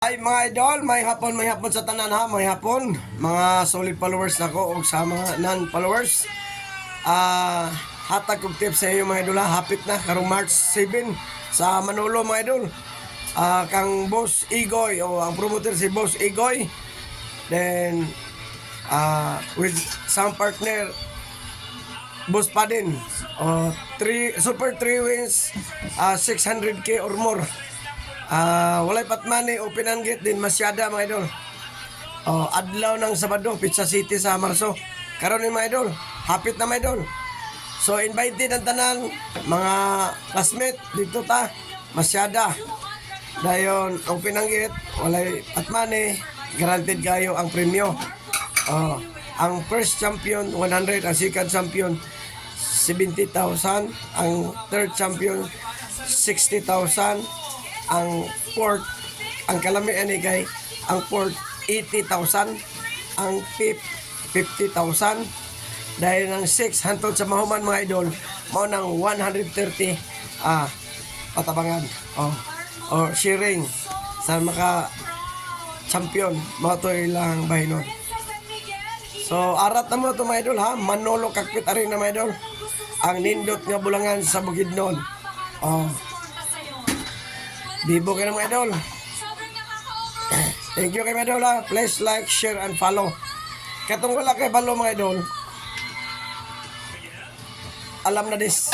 Ay mga idol, may hapon sa tanan ha, may hapon. Mga solid followers nako o sa mga non-followers. Hatag kong tips sa iyo mga idol ha, hapit na karong March 7 sa Manolo mga idol. Kang Boss Igoy o ang promoter si Boss Igoy. Then with some partner Boss Padin. Super 3 wins, 600k or more. Walay patmani open and gate din masyada mga idol. Adlaw ng Sabado, Pizza City sa Marso. Karon ni mga idol, hapit na mga idol. So invited ang tanan mga classmate dito ta masyada. Dayon open ang gate, walay patmani, guaranteed kayo ang premyo. Ang first champion 100, ang second champion 70,000, ang third champion 60,000, ang fourth, ang kalamian ni kay ang fourth 80,000, ang fifth 50,000, dahil ng 6 hantod sa mahuman mga idol mao nang 130 patabangan or sharing sa maka champion mao to ilang bahinon. So arat na mo to mga idol ha, Manolo Kakpit Arena mga idol, ang nindot nga bulangan sa Bukidnon. Bibo kayo mga idol. Thank you kay mga idol ha. Please like, share, and follow. Katong wala kay follow mga idol, alam na this.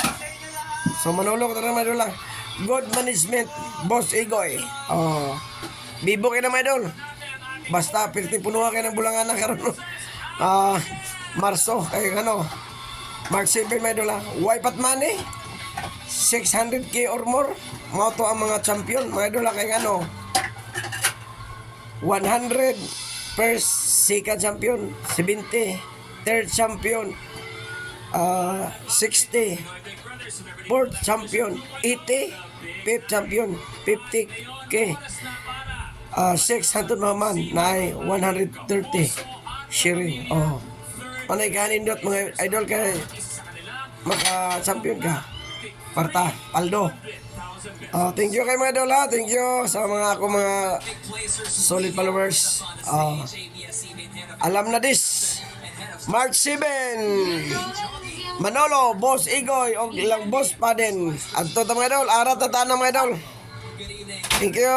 So Manolo ka mga idol ha. Good management, Boss Igoy. Bibo kayo mga idol. Basta pirti punuha kayo ng bulangan na karon. Marso kay March 7 mga idol ha. Why pat money 600k or more mao to ang mga champion mga idol kay 100 first second champion 70, third champion 60, fourth champion 80, fifth champion 50k, 600 naman na 130 sharing. Panay kanindot mga idol kay maka champion ka parta paldo. Thank you kay mga idol ha. Thank you sa mga solid followers. Alam na this, March 7 Manolo, Boss Igoy o ilang Boss Padin. Adto ta mga idol, arat ta mga idol. Thank you.